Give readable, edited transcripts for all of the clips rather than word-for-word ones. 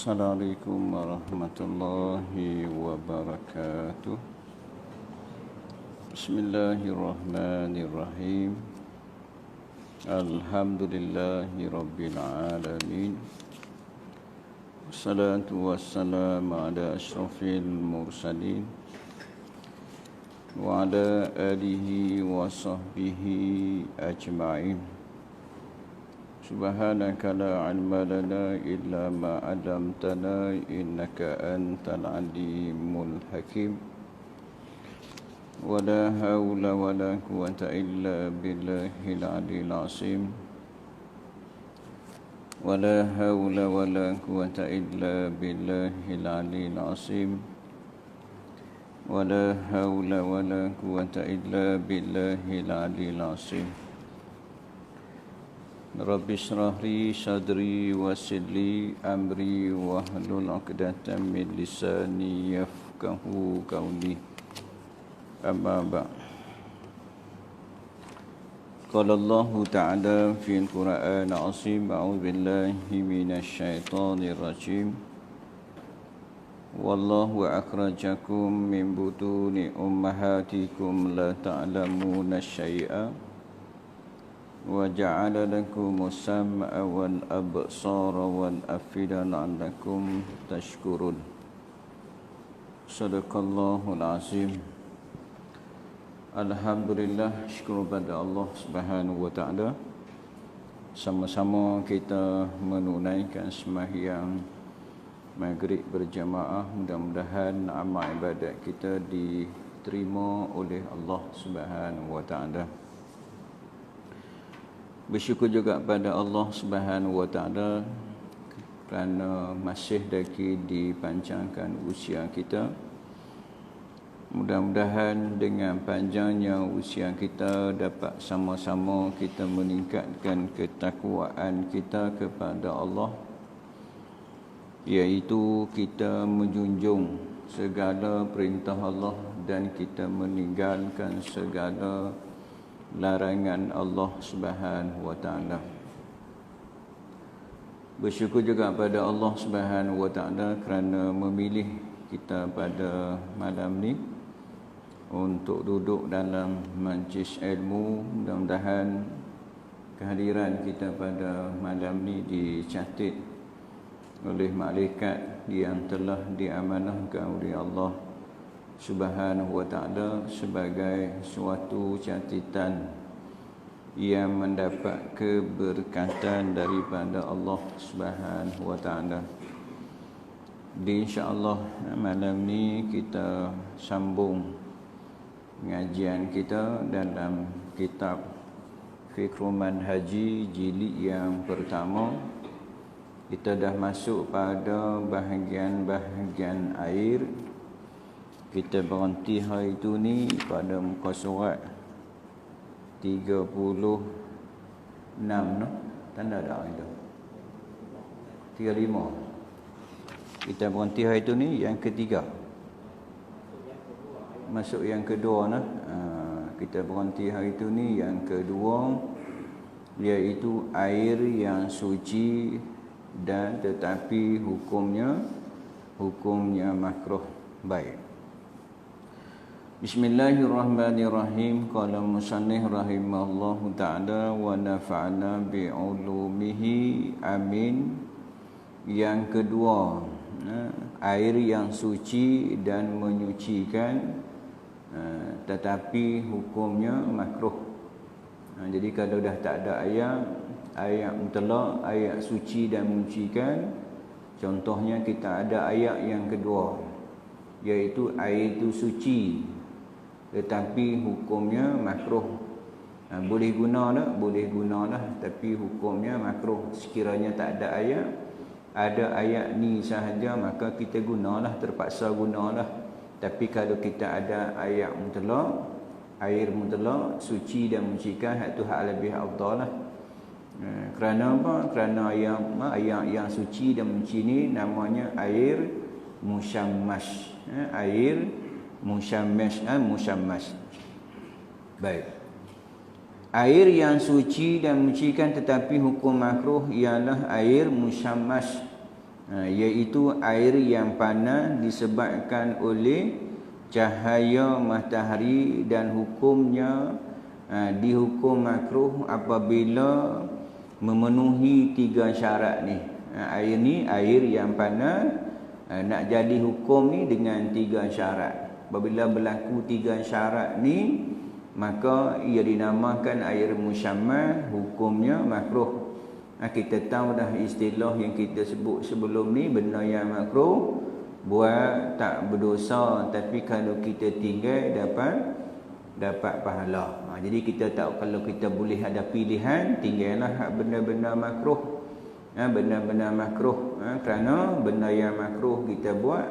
Assalamualaikum warahmatullahi wabarakatuh. Bismillahirrahmanirrahim. Alhamdulillahi rabbil alamin. Wassalatu wassalamu ala asyrafil mursalin wa ala alihi wa sahbihi ajma'in. Subhanaka la ilma lana illa ma 'allamtana innaka antal alimul hakim. Wa la haula wa la quwwata illa billahil aliyil azim. Wa la haula wa la quwwata illa billahil aliyil azim. Wa la haula wa la quwwata illa billahil aliyil azim. Rabbi shrah li sadri wa yassir li amri wahlul 'uqdatam min lisani yafqahu qawli. Amma ba'd. Qala Allah Ta'ala fil Qur'an al-'azim, a'udzu billahi minasy syaithanir rajim. Wallahu akhrajakum min butuni ummahatikum la ta'lamuna syai'a wa ja'ala lakumus sam'a wal absara wal afida la'allakum tashkurun. Sadaqallahul azim. Alhamdulillah, syukur pada Allah Subhanahu wa taala. Sama-sama kita menunaikan sembahyang maghrib berjamaah. Mudah-mudahan amal ibadat kita diterima oleh Allah Subhanahu wa taala. Bersyukur juga pada Allah Subhanahu wa taala kerana masih lagi dipanjangkan usia kita. Mudah-mudahan dengan panjangnya usia kita dapat sama-sama kita meningkatkan ketakwaan kita kepada Allah, iaitu kita menjunjung segala perintah Allah dan kita meninggalkan segala larangan Allah Subhanahu wa taala. Bersyukur juga pada Allah Subhanahu wa taala kerana memilih kita pada malam ni untuk duduk dalam majlis ilmu. Mudah-mudahan kehadiran kita pada malam ni dicatat oleh malaikat yang telah diamanahkan oleh Allah Subhanahu wa taala sebagai suatu catatan yang mendapat keberkatan daripada Allah Subhanahu wa taala. Insya-Allah malam ni kita sambung pengajian kita dalam kitab Fiqhul Manhaji jilid yang pertama. Kita dah masuk pada bahagian-bahagian air. Kita berhenti hari itu ni pada muka surat 36 no? Tanda tak itu? 35. Kita berhenti hari itu ni yang ketiga. Masuk yang kedua nah. Kita berhenti hari itu ni yang kedua, iaitu air yang suci dan tetapi hukumnya makruh. Baik. Bismillahirrahmanirrahim. Qala musannif rahimahullahu ta'ala wa nafa'ana bi'ulumihi, amin. Yang kedua, air yang suci dan menyucikan tetapi hukumnya makruh. Jadi kalau dah tak ada ayat mutlak, ayat suci dan menyucikan, contohnya kita ada ayat yang kedua, iaitu air itu suci tetapi hukumnya makruh. Boleh guna tak? Boleh guna lah, tapi hukumnya makruh. Sekiranya tak ada ayat, ada ayat ni sahaja, maka kita gunalah, terpaksa gunalah. Tapi kalau kita ada ayat mutlak, air mutlak, suci dan menyucikan, itu hak lebih afdal lah. Kerana apa? Kerana ayat yang suci dan mensuci ni namanya air musyammas. Air musyammas. Baik. Air yang suci dan menyucikan tetapi hukum makruh ialah air musyammas. iaitu air yang panas disebabkan oleh cahaya matahari, dan hukumnya dihukum makruh apabila memenuhi 3 syarat ni. Air ni air yang panas, nak jadi hukum ni dengan 3 syarat. Apabila berlaku 3 syarat ni, maka ia dinamakan air musyammal, hukumnya makruh. Kita tahu dah istilah yang kita sebut sebelum ni, benda yang makruh buat tak berdosa, tapi kalau kita tinggal dapat pahala. Jadi kita tahu kalau kita boleh ada pilihan, tinggallah benda-benda makruh. Benda-benda makruh, kerana benda yang makruh kita buat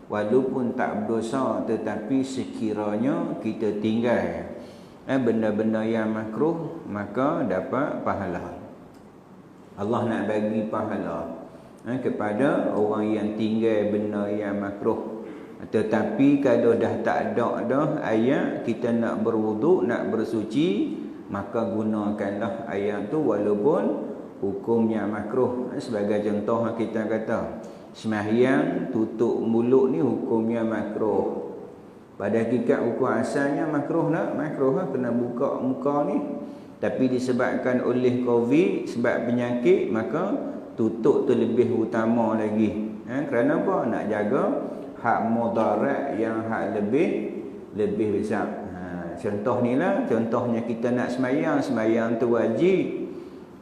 walaupun tak berdosa, tetapi sekiranya kita tinggal benda-benda yang makruh, maka dapat pahala. Allah nak bagi pahala kepada orang yang tinggal benda yang makruh. Tetapi kalau dah tak ada dah ayat kita nak berwuduk, nak bersuci, maka gunakanlah ayat tu walaupun hukumnya makruh. Sebagai contoh kita kata sembahyang tutup mulut ni hukumnya makruh. Pada hakikat hukum asalnya makruh lah, kena buka muka ni. Tapi disebabkan oleh Covid, sebab penyakit, maka tutup tu lebih utama lagi. Kerana apa? Nak jaga hak mudarat yang hak lebih besar. Contoh ni lah, contohnya kita nak sembahyang tu wajib.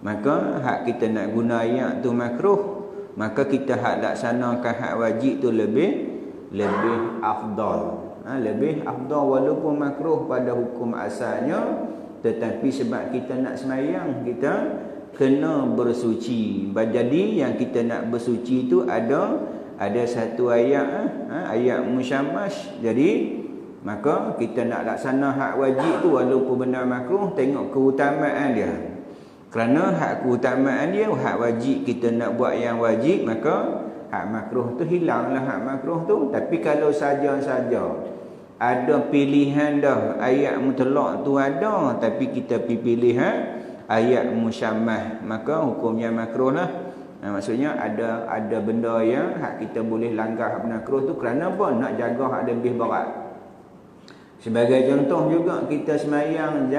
Maka hak kita nak guna ayat tu makruh, maka kita hak laksanakan hak wajib tu lebih afdal. Lebih afdal walaupun makruh pada hukum asalnya, tetapi sebab kita nak sembahyang, kita kena bersuci. Jadi yang kita nak bersuci tu ada satu ayat, ayat musyammas. Jadi maka kita nak laksana hak wajib tu walaupun benda makruh, tengok keutamaan dia. Kerana hak keutamaan dia, hak wajib kita nak buat yang wajib, maka hak makruh tu hilanglah hak makruh tu. Tapi kalau saja-saja ada pilihan dah, ayat mutlak tu ada, tapi kita pilih ayat musyammas, maka hukumnya makruh lah. Maksudnya ada benda yang hak kita boleh langgar hak makruh tu, kerana apa? Nak jaga hak lebih berat. Sebagai contoh juga, kita sembahyang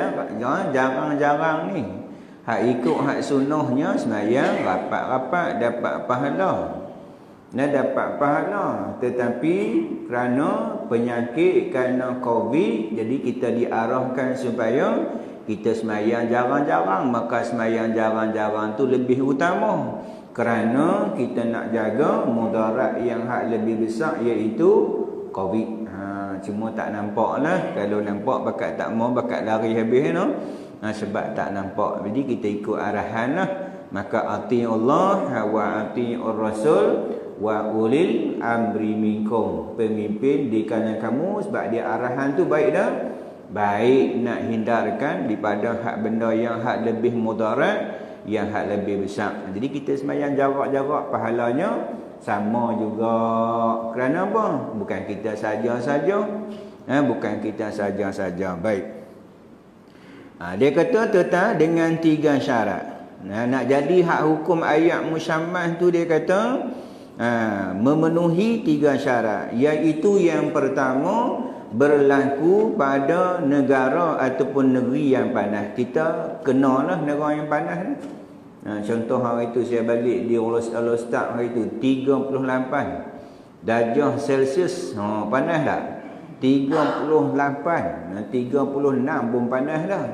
jarang-jarang ni, hak ikut hak sunnahnya sembahyang rapat-rapat dapat pahala. Dapat pahala, tetapi kerana penyakit, kerana Covid, jadi kita diarahkan supaya kita sembahyang jarang-jarang. Maka sembahyang jarang-jarang tu lebih utama, kerana kita nak jaga mudarat yang hak lebih besar, iaitu Covid. Cuma tak nampak lah. Kalau nampak bakat tak mau, bakat lari habis no? Sebab tak nampak. Jadi kita ikut arahan lah. Maka ati'ullah wa ati'ur rasul wa ulil amri minkum. Pemimpin di kalangan kamu, sebab dia arahan tu baik dah. Baik nak hindarkan daripada hak benda yang hak lebih mudarat, yang hak lebih besar. Jadi kita sembahyang jarak-jarak, pahalanya sama juga. Kerana apa? Bukan kita saja-saja. Bukan kita saja-saja. Baik. Dia kata tetap dengan 3 syarat. Nak jadi hak hukum ayat musyammas tu, dia kata memenuhi 3 syarat, iaitu yang pertama, berlaku pada negara ataupun negeri yang panas. Kita kenalah negara yang panas. Contoh hari itu saya balik di Al-Ustaz, hari itu 38 darjah Celsius. Panas tak? 38, 36 pun panas dah.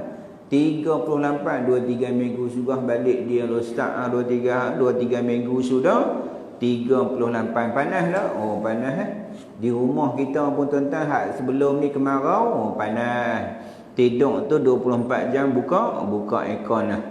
38, 2-3 minggu sudah balik di Al-Ustaz, 2-3 minggu sudah 38, panas tak? Panas Di rumah kita pun tuan-tuan, sebelum ni kemarau, panas. Tidur tu 24 jam buka aircon lah.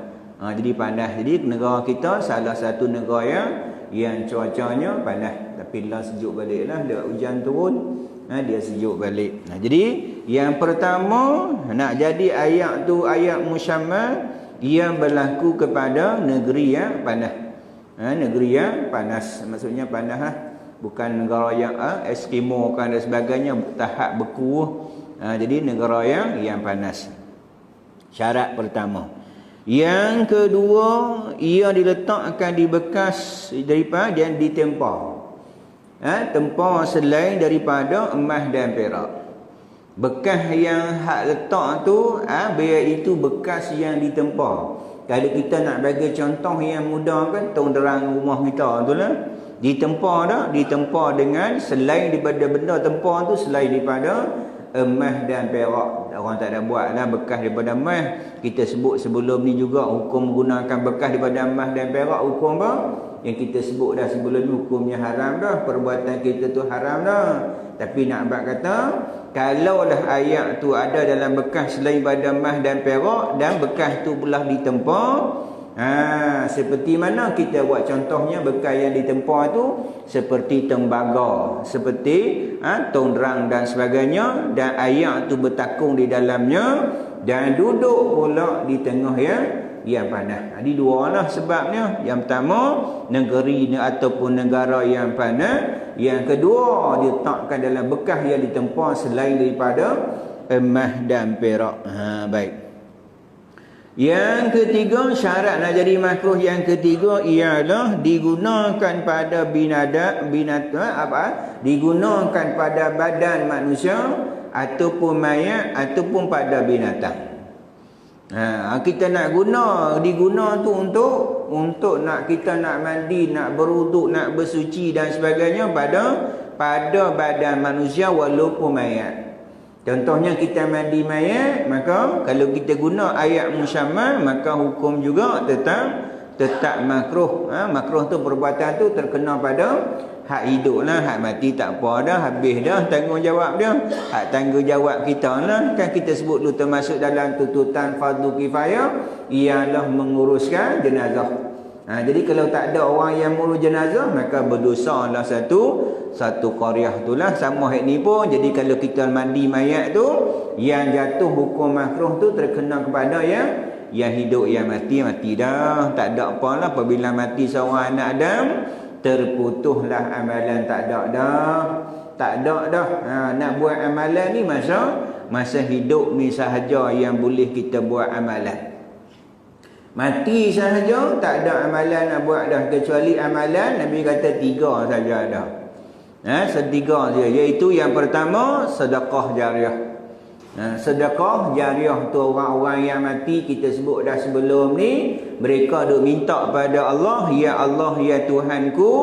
Jadi panas. Jadi negara kita salah satu negara yang cuacanya panas, tapi lah sejuk balik lah, dia hujan turun, dia sejuk balik. Jadi yang pertama, nak jadi ayat tu ayat musyammal, ia berlaku kepada negeri yang panas. Negeri yang panas, maksudnya panas lah. Bukan negara yang Eskimo kan dan sebagainya, tahap beku. Jadi negara yang panas. Syarat pertama. Yang kedua, ia diletakkan di bekas daripada dan ditempa. Tempa selain daripada emas dan perak. Bekas yang hak letak tu, biar itu bekas yang ditempa. Kalau kita nak bagi contoh yang mudah kan, terang rumah kita tu lah. Ditempa dah, ditempa dengan selain daripada benda tempa tu, selain daripada emas dan perak. Orang tak ada buat lah bekas daripada emas. Kita sebut sebelum ni juga hukum menggunakan bekas daripada emas dan perak, hukum apa? Yang kita sebut dah sebelum ni, hukumnya haram dah. Perbuatan kita tu haram dah. Tapi nak abang kata, kalaulah ayat tu ada dalam bekas selain daripada emas dan perak, dan bekas tu pula ditempa, seperti mana kita buat contohnya, bekas yang ditempa tu seperti tembaga, seperti tondrang dan sebagainya, dan ayat tu bertakung di dalamnya dan duduk pula di tengah yang panas. Jadi dua lah sebabnya. Yang pertama, negeri ataupun negara yang panas. Yang kedua, diletakkan dalam bekas yang ditempa selain daripada emas dan perak. Baik. Yang ketiga, syarat nak jadi makruh yang ketiga ialah digunakan pada digunakan pada badan manusia ataupun mayat ataupun pada binatang. Kita nak diguna tu untuk nak kita nak mandi, nak berwuduk, nak bersuci dan sebagainya pada badan manusia walaupun mayat. Contohnya kita mandi mayat, maka kalau kita guna ayat musyammal, maka hukum juga tetap makruh. Makruh tu perbuatan tu terkena pada hak hidup lah. Hak mati tak apa dah, habis dah tanggungjawab dia. Hak tanggungjawab kita lah, kan kita sebut dulu termasuk dalam tuntutan fardu kifayah ialah menguruskan jenazah. Jadi kalau tak ada orang yang mengurus jenazah, maka berdosa lah satu qaryah tu lah. Sama hak ni pun, jadi kalau kita mandi mayat tu, yang jatuh hukum makruh tu terkena kepada yang hidup. Yang mati dah, tak ada apalah. Apabila mati seorang anak Adam, terputuslah amalan, tak ada dah. Nak buat amalan ni masa hidup ni sahaja yang boleh kita buat amalan. Mati sahaja tak ada amalan nak buat dah, kecuali amalan Nabi kata 3 saja ada. Setiga saja, iaitu yang pertama sedekah jariah. Sedekah jariah tu orang-orang yang mati, kita sebut dah sebelum ni, mereka duk minta pada Allah, ya Allah ya Tuhanku,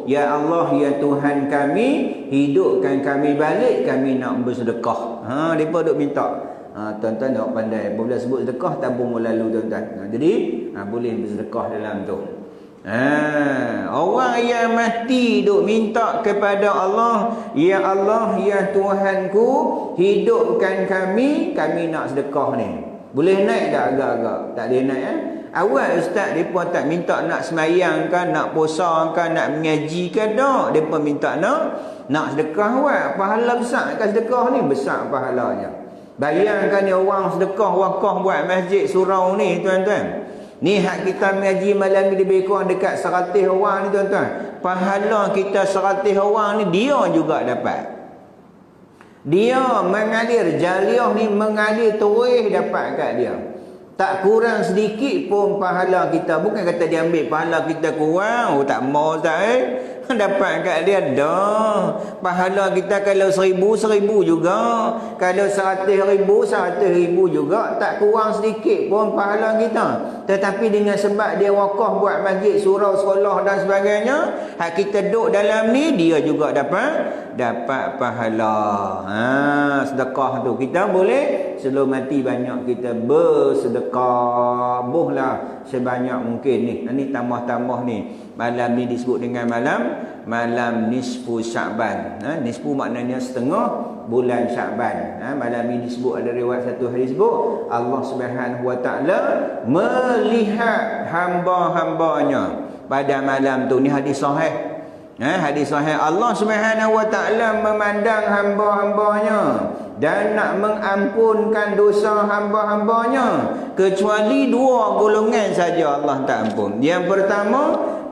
ya Allah ya Tuhan kami, hidupkan kami balik, kami nak bersedekah. Mereka duk minta. Tuan-tuan nak pandai, bila sebut sedekah tabung lalu tuan-tuan. Jadi boleh bersedekah dalam tu. Orang yang mati duk minta kepada Allah, ya Allah ya Tuhanku, hidupkan kami nak sedekah ni. Boleh naik tak agak-agak? Tak boleh naik Awal ustaz depa tak minta nak semayang kan, nak puasa kan, nak mengaji kan, tak. Depa minta nak sedekah awal. Pahala besar kan sedekah ni, besar pahalanya. Bayangkan ni orang sedekah wakaf buat masjid surau ni tuan-tuan. Ni hak kita mengaji malam ni lebih kurang dekat 100 orang ni tuan-tuan. Pahala kita 100 orang ni dia juga dapat. Dia mengalir, jariah ni mengalir terus dapat kat dia. Tak kurang sedikit pun pahala kita. Bukan kata dia ambil pahala kita kurang. Tak mau tak dapat kat dia dah. Pahala kita kalau 1000 juga, kalau 100,000 juga, tak kurang sedikit pun pahala kita. Tetapi dengan sebab dia wakaf buat masjid, surau, sekolah dan sebagainya, hak kita duduk dalam ni, dia juga dapat pahala. Sedekah tu kita boleh sebelum mati banyak kita bersedekah. Buhlah sebanyak mungkin ni. Ini tambah-tambah ni. Malam ni disebut dengan malam nisfu Sya'ban. Nisfu maknanya setengah bulan Sya'ban. Malam ni disebut, ada riwayat satu hadis sebut Allah Subhanahu wa taala melihat hamba-hambanya pada malam tu. Ni hadis sahih. Hadis sahih, Allah Subhanahu wa taala memandang hamba-hambanya dan nak mengampunkan dosa hamba-hambanya, kecuali 2 golongan saja Allah tak ampun. Yang pertama,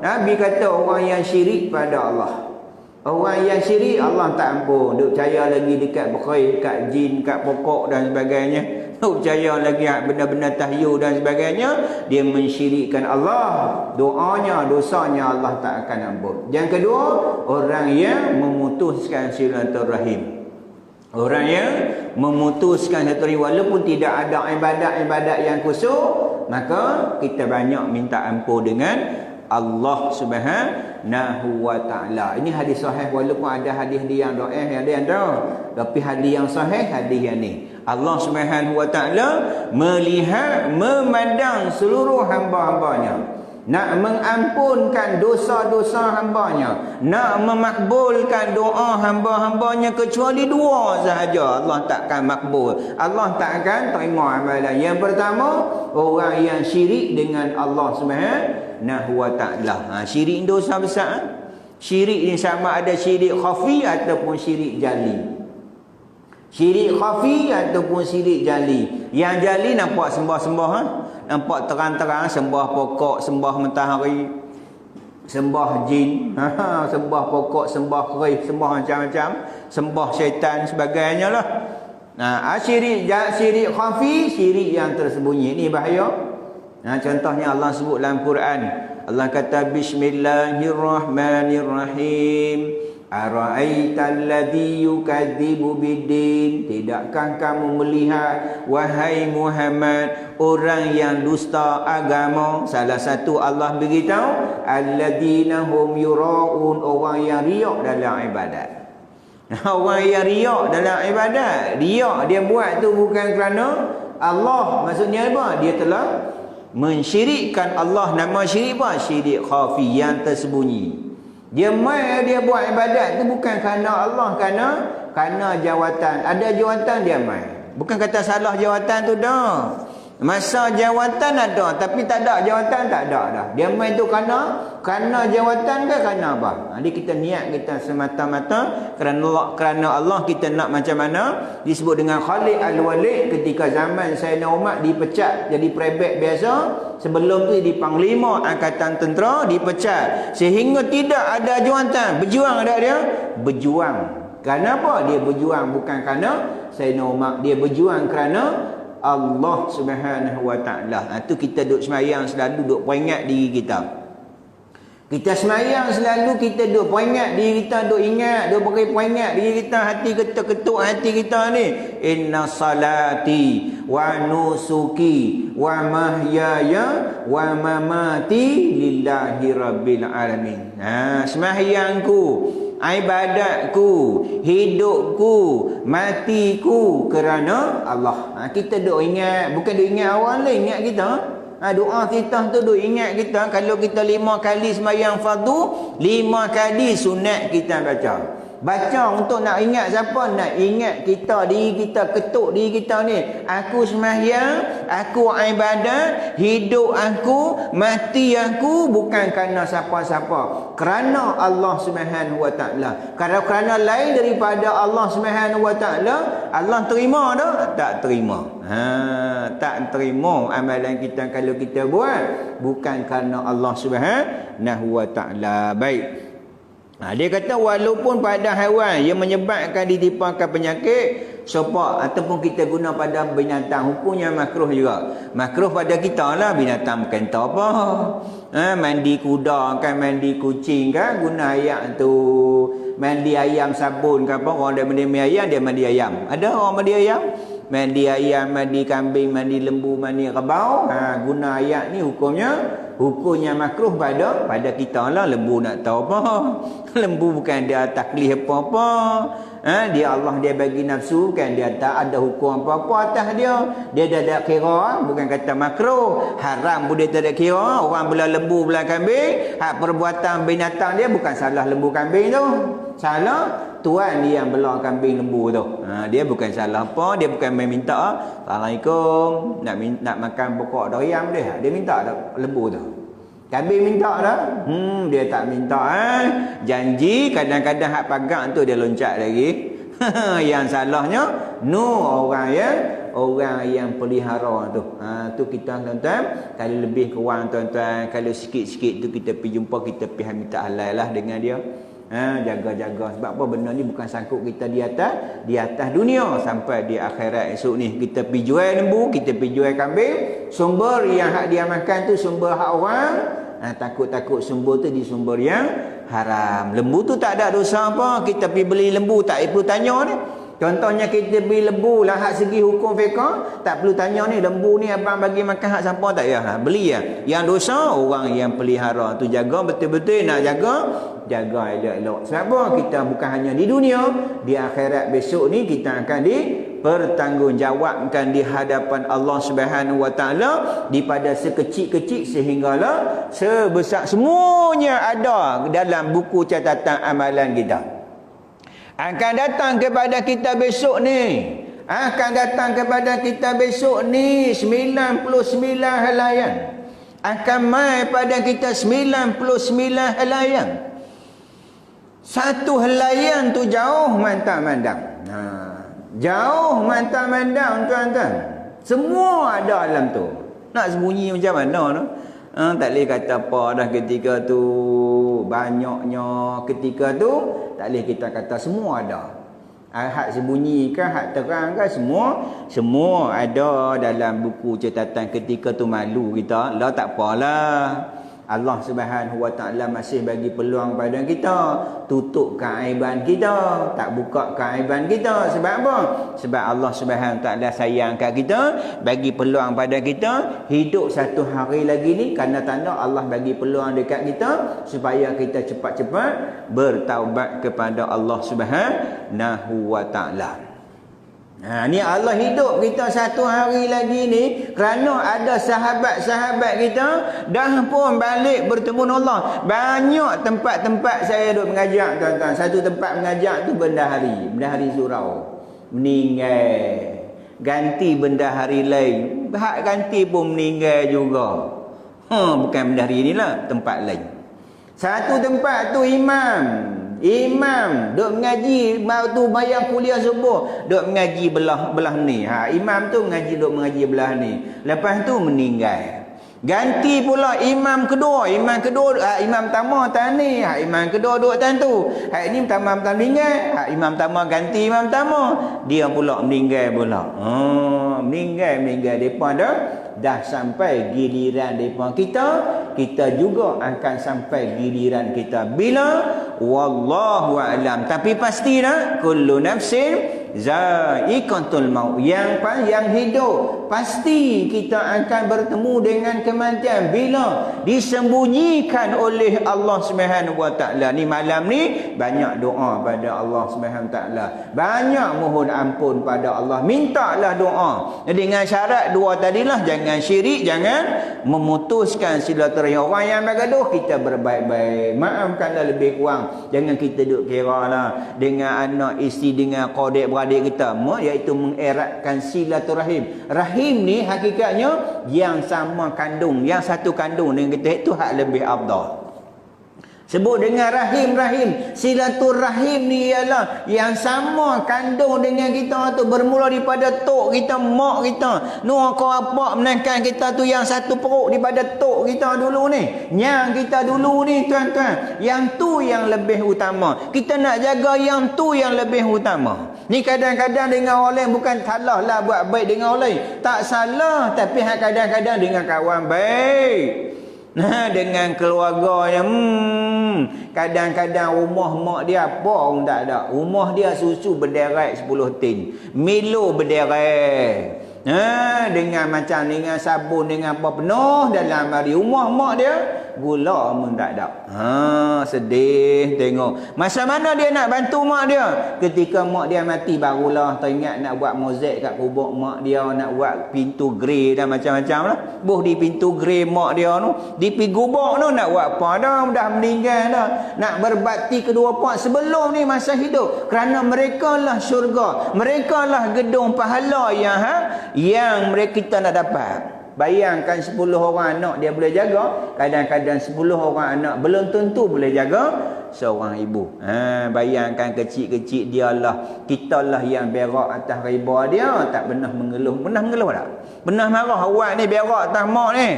Nabi kata orang yang syirik pada Allah. Orang yang syirik Allah tak ampun. Duk percaya lagi dekat berkhair, dekat jin, dekat pokok dan sebagainya. Duk percaya lagi benda-benda tahyul dan sebagainya. Dia mensyirikkan Allah. Doanya, dosanya Allah tak akan ampun. Yang kedua, orang yang memutuskan silaturahim. Orang yang memutuskan silaturahim walaupun tidak ada ibadat-ibadat yang khusus, maka kita banyak minta ampun dengan Allah Subhanahu wa taala. Ini hadis sahih walaupun ada hadis dia yang dhaif, ada yang dah. Tapi hadis yang sahih hadis yang ni. Allah Subhanahu wa taala melihat, memandang seluruh hamba-hambanya. Nak mengampunkan dosa-dosa hambanya, nak memakbulkan doa hamba-hambanya, kecuali dua sahaja Allah takkan makbul, Allah takkan terima amalan. Yang pertama, orang yang syirik dengan Allah Subhanahu wa taala. Syirik dosa besar. Syirik ni sama ada syirik khafi ataupun syirik jali. Syirik khafi ataupun syirik jali. Yang jali nampak sembah-sembah, nampak terang-terang, sembah pokok, sembah matahari, sembah jin, sembah pokok, sembah kerih, sembah macam-macam, sembah syaitan sebagainya lah. Syirik khafi, syirik yang tersembunyi. Ini bahaya. Contohnya Allah sebut dalam Quran. Allah kata Bismillahirrahmanirrahim. Ara'aital ladzi yukadzibu biddin. Tidakkah kamu melihat, wahai Muhammad, orang yang dusta agama? Salah satu Allah beritahu, alladzina hum yura'un, orang yang riak dalam ibadat. Orang yang riak dalam ibadat, riak dia buat tu bukan kerana Allah. Maksudnya apa? Dia telah mensyirikkan Allah. Nama syirik apa? Syirik khafi, yang tersembunyi. Dia mai, dia buat ibadat tu bukan kerana Allah, kerana jawatan. Ada jawatan dia mai. Bukan kata salah jawatan tu dah. Masa jawatan ada, tapi tak ada jawatan, tak ada dah. Dia mai tu kerana jawatan ke kerana apa? Jadi kita niat kita semata-mata kerana Allah kita nak macam mana? Disebut dengan Khalid Al-Walid ketika zaman Sayyidina Umar dipecat jadi prebek biasa. Sebelum tu di panglima angkatan tentera dipecat. Sehingga tidak ada jawatan. Berjuang ada dia? Berjuang. Kerana apa? Dia berjuang bukan kerana Sayyidina Umar. Dia berjuang kerana Allah Subhanahu wa taala. Itu kita duk semayang selalu duk peringat diri kita. Kita semayang selalu kita duk peringat diri kita, duk ingat, duk beri peringat diri kita, hati kita, ketuk hati kita ni. Inna salati wa nusuki wa mahyaya wa mamati lillahi rabbil alamin. Sembahyangku, ibadatku, hidupku, matiku kerana Allah. Kita duk ingat, bukan duk ingat awal lah, ingat kita. Doa kita tu duk ingat kita. Kalau kita 5 kali sembahyang fardu, 5 kali sunat kita baca. Baca untuk nak ingat siapa? Nak ingat kita, diri kita, ketuk diri kita ni. Aku sembahyang, aku ibadat, hidup aku, mati aku bukan kerana siapa-siapa, kerana Allah Subhanahu wa taala. Kalau kerana lain daripada Allah Subhanahu wa taala, Allah terima tak? Tak terima. Tak terima amalan kita kalau kita buat bukan kerana Allah Subhanahu wa taala. Baik. Dia kata walaupun pada haiwan yang menyebabkan ditimpakan penyakit sopak ataupun kita guna pada binatang, hukumnya makruh juga. Makruh pada kita lah, binatang bukan tak apa. Mandi kuda kan, mandi kucing kan, guna ayak tu. Mandi ayam sabun ke apa, orang dia mandi ayam, dia mandi ayam. Ada orang mandi ayam? Mandi ayam, mandi kambing, mandi lembu, mandi kerbau. Guna ayak ni hukumnya makruh pada kita lah. Lembu nak tahu apa? Lembu bukan dia taklif apa-apa. Dia Allah dia bagi nafsu kan, dia tak ada hukum apa-apa atas dia. Dia dah ada kira, bukan kata makruh. Haram pun dia tak ada kira. Orang belah lembu, belah kambing, hak perbuatan binatang dia bukan salah lembu kambing tu. Salah tuan dia yang belah kambing lembu tu. Dia bukan salah apa, dia bukan main minta Assalamualaikum nak makan pokok durian dia. Dia minta lembu tu. Kambing minta dah. Dia tak minta. Janji kadang-kadang hak pagak tu dia loncat lagi. Yang salahnya orang yang pelihara tu. Tu kita tuan-tuan, kalau lebih kurang tuan-tuan, kalau sikit-sikit tu kita pergi jumpa, kita pergi minta halal lah dengan dia. Jaga-jaga. Sebab apa? Benda ni bukan sangkut kita di atas dunia. Sampai di akhirat esok ni kita pergi jual lembu, kita pergi jual kambing, sumber yang hak dia makan tu sumber hak orang. Takut-takut sumber tu di sumber yang haram. Lembu tu tak ada dosa apa. Kita pergi beli lembu tak perlu tanya ni. Contohnya kita beli lembu lah hak segi hukum fiqh, tak perlu tanya ni lembu ni abang bagi makan hak siapa tak ya? Beli ya. Yang dosa orang yang pelihara tu, jaga betul-betul, nak jaga elok-elok. Sebab apa? Kita bukan hanya di dunia, di akhirat besok ni kita akan dipertanggungjawabkan di hadapan Allah Subhanahu Wa Taala daripada sekecil-kecil sehinggalah sebesar, semuanya ada dalam buku catatan amalan kita. Akan datang kepada kita besok ni. Akan datang kepada kita besok ni 99 helaian. Akan mai pada kita 99 helaian. Satu helaian tu jauh mantap mandang. Jauh mantap mandang tuan-tuan. Semua ada dalam tu. Nak sembunyi macam mana tu? Tak boleh kata apa dah ketika tu. Banyaknya ketika tu tak boleh kita kata semua ada. Hak sembunyi ke, hak terang ke, semua ada dalam buku catatan ketika tu. Malu kita lah, tak apalah. Allah Subhanahu Wa Taala masih bagi peluang pada kita, tutup keaiban kita, tak buka keaiban kita. Sebab apa? Sebab Allah Subhanahu Wa Taala sayang kat kita, bagi peluang pada kita hidup satu hari lagi ni, kerana tanda Allah bagi peluang dekat kita supaya kita cepat-cepat bertaubat kepada Allah Subhanahu Wa Taala. Ni Allah hidup kita satu hari lagi ni kerana ada sahabat-sahabat kita dah pun balik bertemu dengan Allah. Banyak tempat-tempat saya duduk mengajak tuan-tuan. Satu tempat mengajak tu bendahari surau. Meninggal. Ganti bendahari lain. Hak ganti pun meninggal juga. Bukan bendahari inilah, tempat lain. Satu tempat tu Imam duk mengaji waktu bayang kuliah subuh, duk mengaji belah ni. Imam tu duk mengaji belah ni. Lepas tu meninggal. Ganti pula imam kedua, imam pertama tan ni, imam kedua duk tan tu. Ni pertama meninggal, imam pertama ganti imam pertama, dia pula meninggal pula. Meninggal depa dah sampai giliran depa kita juga akan sampai giliran kita bila wallahu a'lam. Tapi pasti dah kullu nafsin za'iqatul maut. Yang hidup pasti kita akan bertemu dengan kematian bila disembunyikan oleh Allah Subhanahu Wa Taala. Ni malam ni banyak doa pada Allah Subhanahu Wa Taala, banyak mohon ampun pada Allah, mintalah doa dengan syarat dua tadilah, jangan syirik, jangan memutuskan silaturahim. Orang yang bergaduh kita berbaik-baik, maafkanlah lebih kurang, jangan kita duk kira lah dengan anak isteri, dengan qadik beradik kita, iaitu mengeratkan silaturahim. Rahim ni hakikatnya yang sama kandung, yang satu kandung dengan kita, itu hak lebih afdal. Sebut dengan rahim. Silaturahim ni ialah yang sama kandung dengan kita tu, bermula daripada tok kita, mak kita, nuh kau apa menangkan kita tu, yang satu perut daripada tok kita dulu ni, nyang kita dulu ni tuan-tuan. Yang tu yang lebih utama. Kita nak jaga yang tu yang lebih utama. Ni kadang-kadang dengan orang lain bukan salah lah buat baik dengan orang lain, tak salah, tapi kadang-kadang dengan kawan baik, dengan keluarga yang kadang-kadang rumah mak dia apa pun tak ada. Rumah dia susu berderet 10 tin, Milo berderet, dengan macam dengan sabun, dengan apa penuh dalam hari. Rumah mak dia gula pun tak ada. Sedih tengok. Masa mana dia nak bantu mak dia? Ketika mak dia mati barulah teringat nak buat mozaik kat kubur mak dia, nak buat pintu grey dan macam-macam lah. Boh di pintu grey mak dia tu, di pi gubuk tu nak buat apa dah meninggal dah. Nak berbakti kedua puak sebelum ni masa hidup, kerana mereka lah syurga, mereka lah gedung pahala yang mereka kita nak dapat. Bayangkan 10 orang anak dia boleh jaga, kadang-kadang 10 orang anak belum tentu boleh jaga seorang ibu. Bayangkan kecil-kecil dia lah, kita lah yang berak atas riba dia, tak pernah mengeluh. Pernah mengeluh tak? Pernah marah awak ni berak atas mak ni?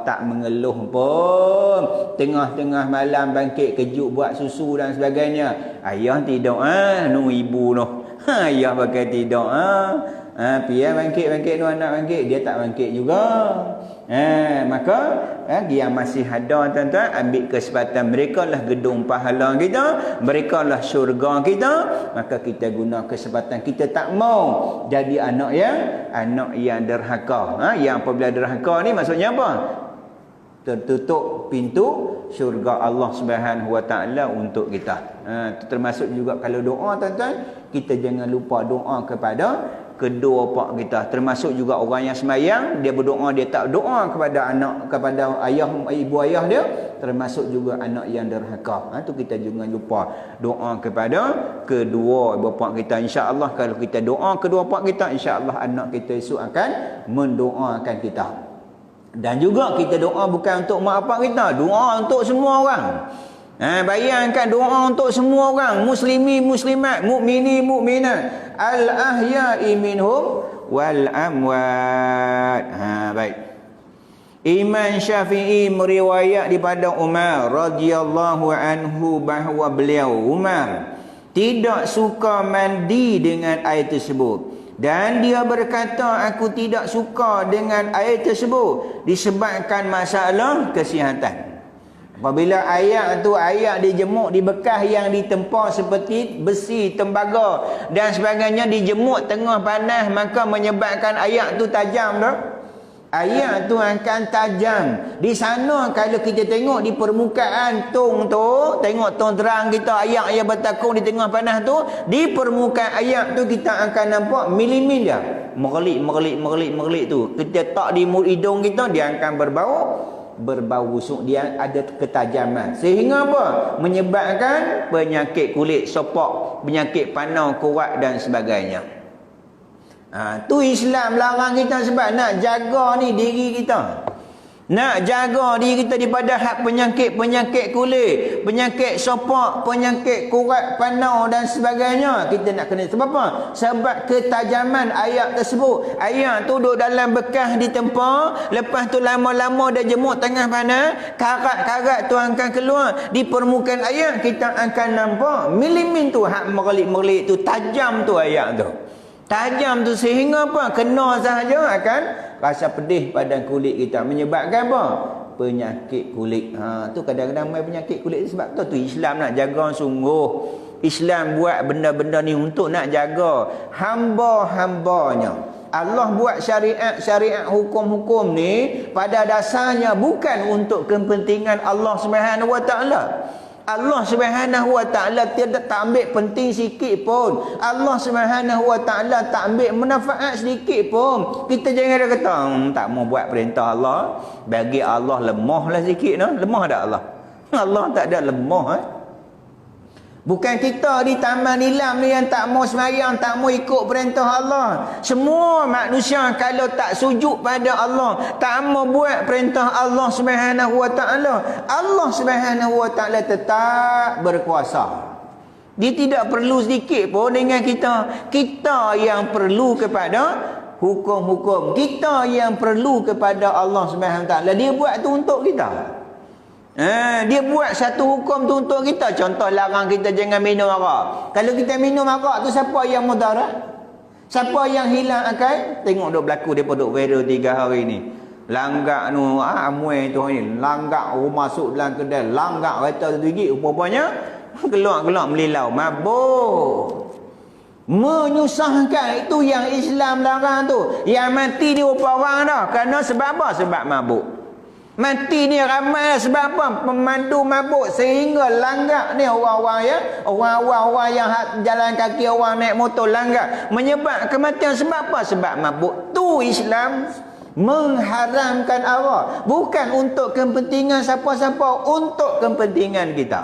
Tak mengeluh pun. Tengah-tengah malam bangkit kejut buat susu dan sebagainya. Ayah tidur nu ibu noh. Ayah pakai tidur Pia bangkit nu anak bangkit, dia tak bangkit juga. Maka dia masih ada tuan-tuan, ambil kesempatan, mereka lah gedung pahala kita, mereka lah syurga kita, maka kita guna kesempatan. Kita tak mau jadi anak yang derhaka. Yang apabila derhaka ni maksudnya apa? Tertutup pintu syurga Allah Subhanahu Wa Taala untuk kita. Termasuk juga kalau doa tuan-tuan, kita jangan lupa doa kepada kedua pak kita. Termasuk juga orang yang semayang, dia berdoa, dia tak doa kepada anak, kepada ayah, ibu ayah dia, termasuk juga anak yang derhaka. Tu kita jangan lupa doa kepada kedua bapa kita. Insya-Allah kalau kita doa kedua pak kita, insya-Allah anak kita esok akan mendoakan kita. Dan juga kita doa bukan untuk mak bapak kita, doa untuk semua orang. Bayangkan doa untuk semua orang, muslimi muslimat, mukmini mukminat, al ahya'i minhum wal amwat. Baik. Imam Syafi'i meriwayat daripada Umar radhiyallahu anhu bahawa beliau Umar tidak suka mandi dengan air tersebut. Dan dia berkata, aku tidak suka dengan air tersebut disebabkan masalah kesihatan. Apabila ayak tu ayak dijemuk di bekas yang ditempa seperti besi, tembaga dan sebagainya, dijemuk tengah panas, maka menyebabkan ayak tu tajam dah. Ayak tu akan tajam. Di sana kalau kita tengok di permukaan tong tu, tengok tong terang kita, ayak yang bertakung di tengah panas tu, di permukaan ayak tu kita akan nampak milimin dia. Merlik tu. Kita tak di hidung kita, dia akan berbau busuk, dia ada ketajaman, sehingga apa? Menyebabkan penyakit kulit, sopak, penyakit panau kuat dan sebagainya. Tu Islam larang kita sebab nak jaga ni diri kita, nak jaga diri kita daripada penyakit kulit, penyakit sopak, penyakit kurat panau dan sebagainya. Kita nak kena sebab apa? Sebab ketajaman ayak tersebut. Ayak tu duduk dalam bekas ditempa, lepas tu lama-lama dah jemuk tengah panas, karat-karat tu akan keluar di permukaan ayak, kita akan nampak milimin tu, hak merlik-merlik tu, tajam tu ayak tu. Tajam tu sehingga apa? Kena sahaja akan rasa pedih pada kulit kita, menyebabkan apa? Penyakit kulit. Tu kadang-kadang main penyakit kulit tu sebab tu Islam nak jaga sungguh. Islam buat benda-benda ni untuk nak jaga hamba-hambanya. Allah buat syariat hukum-hukum ni pada dasarnya bukan untuk kepentingan Allah Subhanahu Wa Taala. Allah Subhanahu Wa Taala tidak tak ambil penting sikit pun. Allah Subhanahu Wa Taala tak ambil manfaat sedikit pun. Kita jangan kata tak mau buat perintah Allah. Bagi Allah lemah lah sikit noh. Lemah tak Allah? Allah tak ada lemah Bukan kita di Taman Nilam ni yang tak mau sembahyang, tak mau ikut perintah Allah. Semua manusia kalau tak sujud pada Allah, tak mau buat perintah Allah Subhanahu Wa Taala, Allah Subhanahu Wa Taala tetap berkuasa. Dia tidak perlu sedikit pun dengan kita. Kita yang perlu kepada hukum-hukum. Kita yang perlu kepada Allah Subhanahu Wa Taala. Dia buat tu untuk kita. Dia buat satu hukum tu untuk kita. Contoh larang kita jangan minum arak. Kalau kita minum arak tu siapa yang mudarat? Siapa yang hilang akal? Tengok duk berlaku depa duk viral 3 hari ni. Langgak nu amuai tu ni, langgak masuk dalam kedai, langgak kereta tu gigi rupanya gelak-gelak melilau, mabuk. Menyusahkan, itu yang Islam larang tu. Yang mati ni berapa orang dah? Kerana sebab apa? Sebab mabuk. Mati ni ramai sebab apa? Pemandu mabuk sehingga langgak ni orang-orang ya, orang yang jalan kaki, orang naik motor langgak, menyebab kematian sebab apa? Sebab mabuk. Tu Islam mengharamkan arak, bukan untuk kepentingan siapa-siapa, untuk kepentingan kita.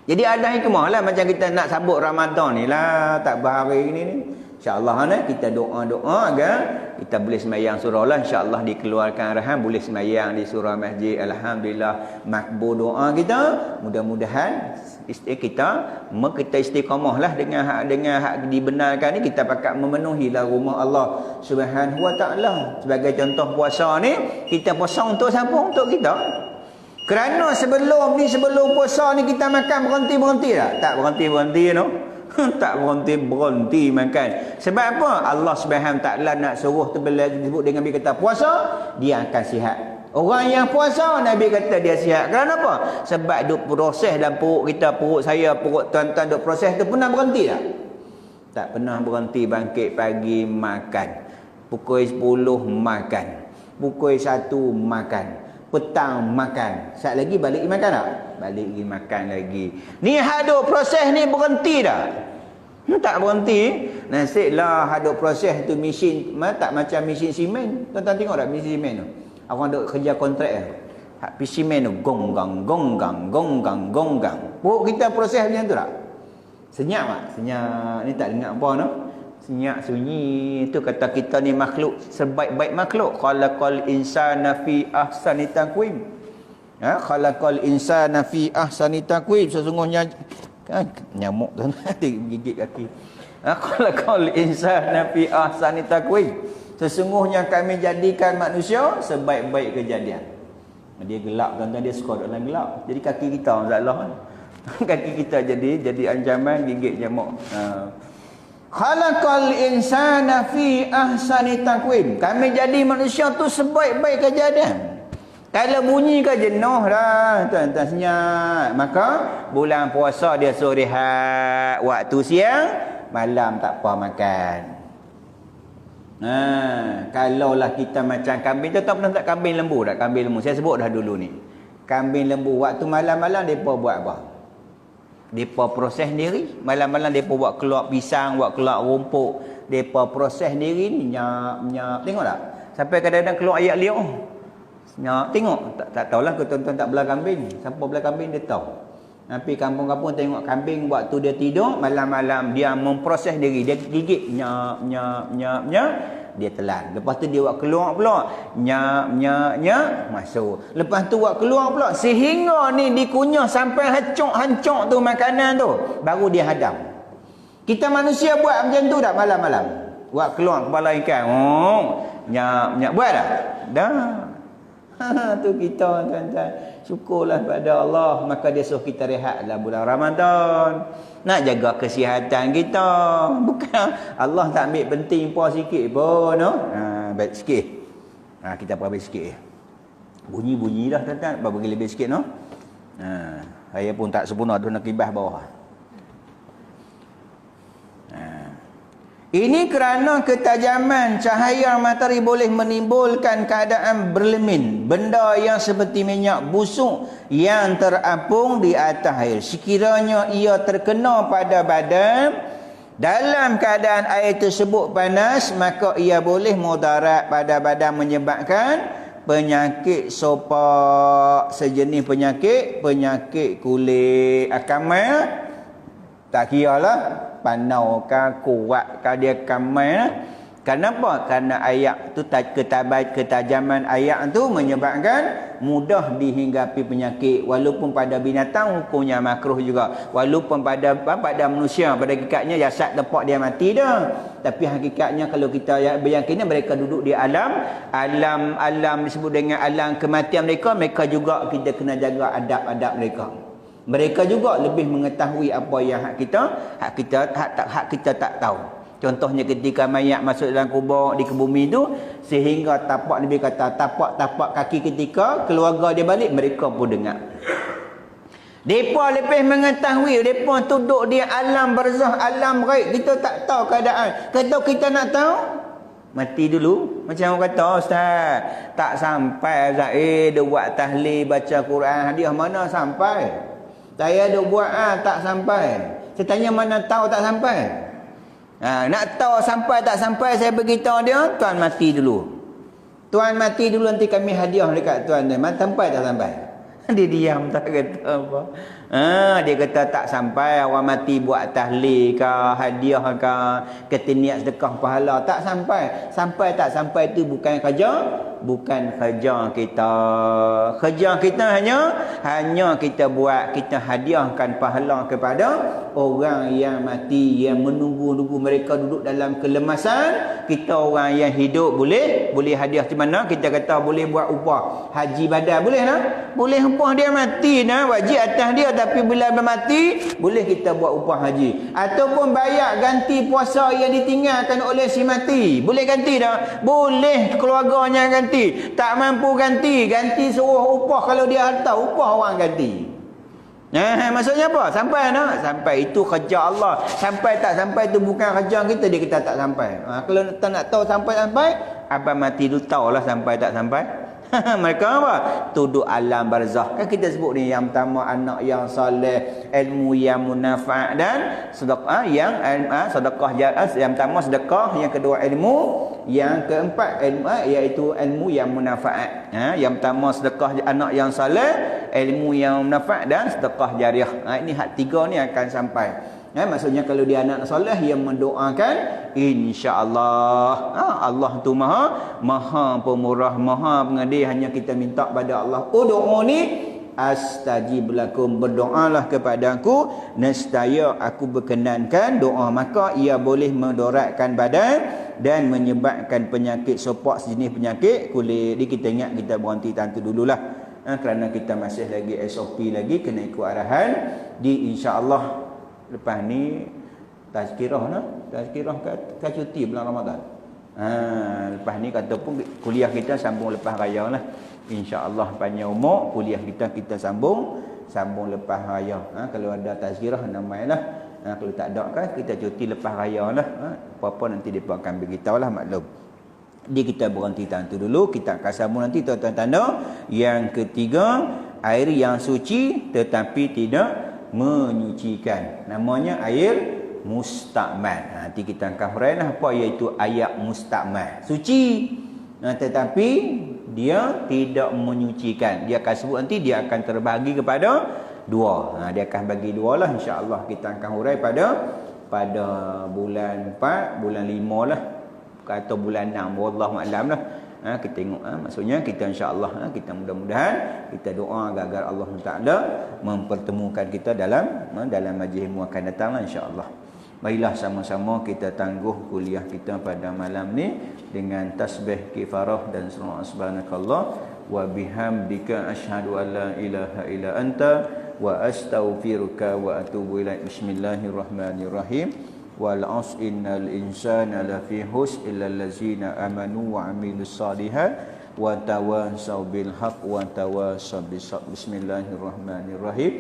Jadi ada hikmah lah macam kita nak sabut Ramadan ni lah, tak berhari ni InsyaAllah kita doa-doa agar kita boleh semayang surah lah. InsyaAllah dikeluarkan arahan boleh semayang di surah masjid. Alhamdulillah makbul doa kita. Mudah-mudahan kita istiqamah lah dengan hak dibenarkan ni. Kita pakat memenuhilah rumah Allah Subhanahu Wa Ta'ala. Sebagai contoh puasa ni, kita puasa untuk siapa? Untuk kita. Kerana sebelum puasa ni kita makan berhenti tak? Tak berhenti no. Tak berhenti makan. Sebab apa? Allah Subhanahu Taala nak suruh disebut dengan Nabi kata puasa, dia akan sihat. Orang yang puasa Nabi kata dia sihat. Kerana apa? Sebab duk proses dalam perut kita, perut saya, perut tuan-tuan duk proses tu pernah berhenti tak? Tak pernah berhenti. Bangkit pagi makan, pukul 10 makan, pukul 1 makan, petang makan, saat lagi balik makan tak? Balik pergi makan lagi. Ni haduk proses ni berhenti dah. Tak berhenti. Nasiblah haduk proses tu mesin tak macam mesin simen. Tuan-tuan tengok tak mesin simen tu? Orang duk kerja kontrak tu. Hak simen tu gonggang. Perut kita proses macam tu tak? Senyap tak? Senyap. Ni tak dengar apa no? Senyap sunyi. Itu kata kita ni makhluk sebaik-baik makhluk. Khalaqal insana fi ahsani taqwim. Khalaqal insana fi ahsani taqwim. Sesungguhnya nyamuk tu gigit kaki. Khalaqal insana fi ahsani taqwim. Sesungguhnya kami jadikan manusia sebaik-baik kejadian. Dia gelap tuan-tuan, dia suka dalam gelap. Jadi kaki kita masalah. Kaki kita jadi ancaman gigit nyamuk. Khalaqal insana fi ahsani taqwim. Kami jadi manusia tu sebaik-baik kejadian. Kalau bunyi ke jenuh dah, tuan-tuan senyap. Maka bulan puasa dia suruh rehat waktu siang, malam tak apa makan. Kalaulah kita macam kambing tu, tak pernah tak kambing lembu tak? Kambing lembu saya sebut dah dulu ni. Kambing lembu waktu malam-malam depa buat apa? Depa proses sendiri. Malam-malam depa buat keluar pisang, buat keluar rumput. Depa proses sendiri ni nyap. Tengok tak? Sampai kadang-kadang keluar ayak liuk. Nyap. Tengok. Tak tahulah ke tuan-tuan tak belah kambing. Siapa belah kambing dia tahu. Tapi kampung-kampung tengok kambing waktu dia tidur, malam-malam dia memproses sendiri. Dia gigit nyap. Dia telan. Lepas tu dia buat keluar pula. Nyap. Masuk. Lepas tu buat keluar pula. Sehingga ni dikunyah sampai hancur tu makanan tu. Baru dia hadam. Kita manusia buat macam tu tak malam-malam? Buat keluar kepala ikan. Nyap. Buat tak? Dah. Tu kita tuan-tuan. Syukurlah pada Allah. Maka dia suruh kita rehat dalam bulan Ramadan. Nak jaga kesihatan kita. Bukan Allah tak ambil penting puas sikit pun no? Baik sikit. Kita perhabis sikit. Bunyi-bunyi dah tuan-tuan. Bagi lebih sikit no? Saya pun tak sempurna tu nak kibah bawah. Ini kerana ketajaman cahaya matahari boleh menimbulkan keadaan berlemin. Benda yang seperti minyak busuk yang terapung di atas air. Sekiranya ia terkena pada badan, dalam keadaan air tersebut panas, maka ia boleh mudarat pada badan menyebabkan penyakit sopak, sejenis penyakit kulit. Akamai tak kiralah panau kah, kuat kah dia kamai. Kenapa? Kerana ayak tu ketajaman ayak tu menyebabkan mudah dihinggapi penyakit. Walaupun pada binatang hukumnya makruh juga. Walaupun pada manusia pada hakikatnya jasad tempat dia mati dah. Tapi hakikatnya kalau kita beryakinkan mereka duduk di alam disebut dengan alam kematian mereka juga kita kena jaga adab-adab mereka. Mereka juga lebih mengetahui apa yang hak kita tak tahu. Contohnya ketika mayat masuk dalam kubur di bumi tu, sehingga tapak Nabi kata tapak kaki ketika keluarga dia balik, mereka pun dengar. Depa lebih mengetahui, depa duduk di alam barzah, alam ghaib. Kita tak tahu keadaan. Kalau kita nak tahu, mati dulu. Macam orang kata, ustaz, tak sampai Zaid dia buat tahlil, baca Quran, hadiah mana sampai? Saya duk buat tak sampai. Saya tanya mana tahu tak sampai. Nak tahu sampai tak sampai, saya beritahu dia, tuan mati dulu. Tuan mati dulu nanti kami hadiah dekat tuan dia. Sampai tak sampai? Dia diam tak kata apa. Dia kata tak sampai orang mati buat tahlil ke, hadiah ke, kata niat sedekah pahala, tak sampai. Sampai tak sampai itu bukan kerja kita. Kerja kita hanya kita buat, kita hadiahkan pahala kepada orang yang mati, yang menunggu-nunggu mereka duduk dalam kelemasan. Kita orang yang hidup boleh hadiah di mana? Kita kata boleh buat upah haji badan, boleh tak? Boleh upah dia mati nah, wajib atas dia, tapi bila dia mati boleh kita buat upah haji, ataupun bayar ganti puasa yang ditinggalkan oleh si mati. Boleh ganti tak? Boleh, keluarganya ganti. Tak mampu ganti suruh upah, kalau dia hantar upah orang ganti. Maksudnya apa? Sampai nak? Sampai itu kerja Allah. Sampai tak sampai itu bukan kerja kita, dia kita tak sampai. Kalau tak nak tahu sampai abang mati tu tahulah sampai tak sampai. Mereka apa? Tuduk alam barzakh. Kan kita sebut ni, yang pertama anak yang soleh, ilmu yang munafa' dan sedekah yang sedekah jarah. Yang pertama sedekah, yang kedua ilmu, yang keempat ilmu, iaitu ilmu yang munafaat. Yang pertama sedekah anak yang soleh, ilmu yang munafa' dan sedekah jariah. Ini hak tiga ni akan sampai. Maksudnya kalau dia anak soleh yang mendoakan, insya-Allah Allah tu maha pemurah, maha pengadil. Hanya kita minta pada Allah, ud'uni astajib lakum, berdoalah kepada aku nescaya aku berkenankan doa. Maka ia boleh mendoratkan badan dan menyebabkan penyakit sopak, sejenis penyakit kulit. Jadi kita ingat, kita berhenti tantu dululah. Kerana kita masih lagi SOP lagi, kena ikut arahan di insya-Allah. Lepas ni tazkirah ke cuti bulan Ramadan. Lepas ni kata pun kuliah kita sambung lepas raya lah. Insya-Allah panjang umur, kuliah kita sambung lepas raya. Kalau ada tazkirah namailah. Kalau tak ada kan kita cuti lepas raya lah. Apa-apa nanti depa akan beritahu lah, maklum. Jadi kita berhenti tantu dulu, kita akan sambung nanti tuan-tuan tanda. Yang ketiga, air yang suci tetapi tidak menyucikan, namanya air mustakmal. Nanti kita akan huraikan apa iaitu air mustakmal. Suci, tetapi dia tidak menyucikan. Dia akan sebut nanti, dia akan terbahagi kepada dua. Dia akan bagi dua lah, insya-Allah kita akan hurai pada bulan 4, bulan 5 lah, atau bulan 6, wallahu a'lam lah. Kita tengok, maksudnya kita insya-Allah, kita mudah-mudahan kita doa agar Allah Taala mempertemukan kita dalam majlis ilmu akan datanglah insya-Allah. Baiklah, sama-sama kita tangguh kuliah kita pada malam ni dengan tasbih kifarah dan surah subhanakallah wa bihamdika asyhadu an la ilaha illa anta wa astaghfiruka wa atubu ilaik. Bismillahirrahmanirrahim. Wal 'asr innal insana lafi khusr illa allazina amanu wa 'amilus shalihat wa tawasaw bil haqq wa tawasaw bis sabr. Bismillahirrahmanirrahim.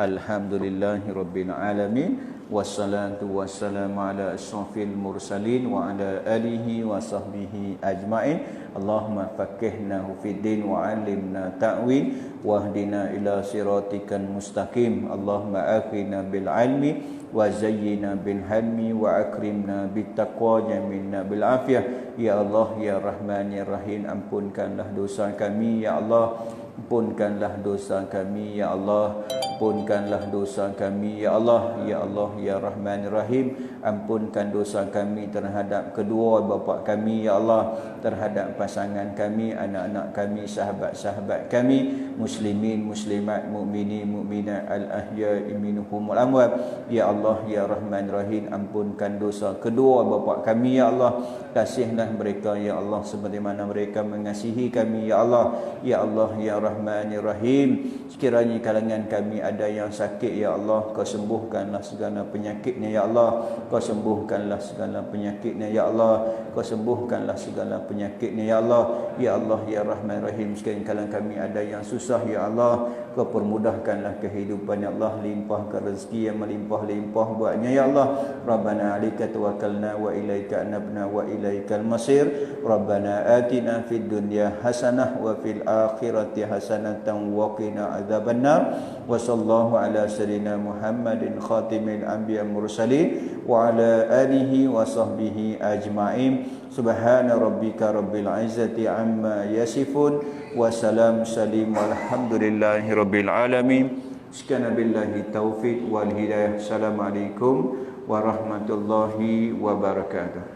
Alhamdulillahirabbil alamin wassalatu wassalamu ala asyrafil mursalin wa ala alihi wa sahbihi ajmain. Allahumma faqqihnahu fid din wa 'allimna ta'wil wahdina ila siratikal mustaqim. Allahumma akhina bil 'ilmi wa zayyina bil hilmi wa akrimna bit taqwa jamilna bil afiyah. Ya Allah ya Rahman ya Rahim, ampunkanlah dosa kami ya Allah, ampunkanlah dosa kami ya Allah, ampunkanlah dosa kami ya Allah. Ya Allah ya Rahman ya Rahim, ampunkan dosa kami terhadap kedua bapa kami ya Allah, terhadap pasangan kami, anak-anak kami, sahabat-sahabat kami, muslimin muslimat, mukminin mukminat, al ahya'i minhum wal amwat. Ya Allah ya Rahman Rahim, ampunkan dosa kedua bapa kami ya Allah, kasihlah mereka ya Allah sebagaimana mereka mengasihi kami ya Allah. Ya Allah ya Rahman ya Rahim, sekiranya kalangan kami ada yang sakit ya Allah, kau sembuhkanlah segala penyakitnya ya Allah, kau sembuhkanlah segala penyakitnya ya Allah, kau sembuhkanlah segala penyakitnya ya Allah. Ya Allah ya Rahman Rahim, sekiranya kalangan kami ada yang susah ya Allah, kau permudahkanlah kehidupan ya Allah, limpahkan rezeki yang melimpah-limpah buatnya ya Allah. Rabbana 'alaika tawakkalna wa ilaika anabna wa ilaikal masir. Rabbana atina fid dunya hasanah wa fil akhirati hasanatan wa qina adzabannar. Wa sallallahu ala sayyidina Muhammadin khatimil anbiya mursalin wa wa ala alihi wa sahbihi ajma'in. Subhana rabbika rabbil izzati amma yasifun wa salam salim walhamdulillahi rabbil alamin. Sekian billahi taufiq wal hidayah. Assalamualaikum warahmatullahi wabarakatuh.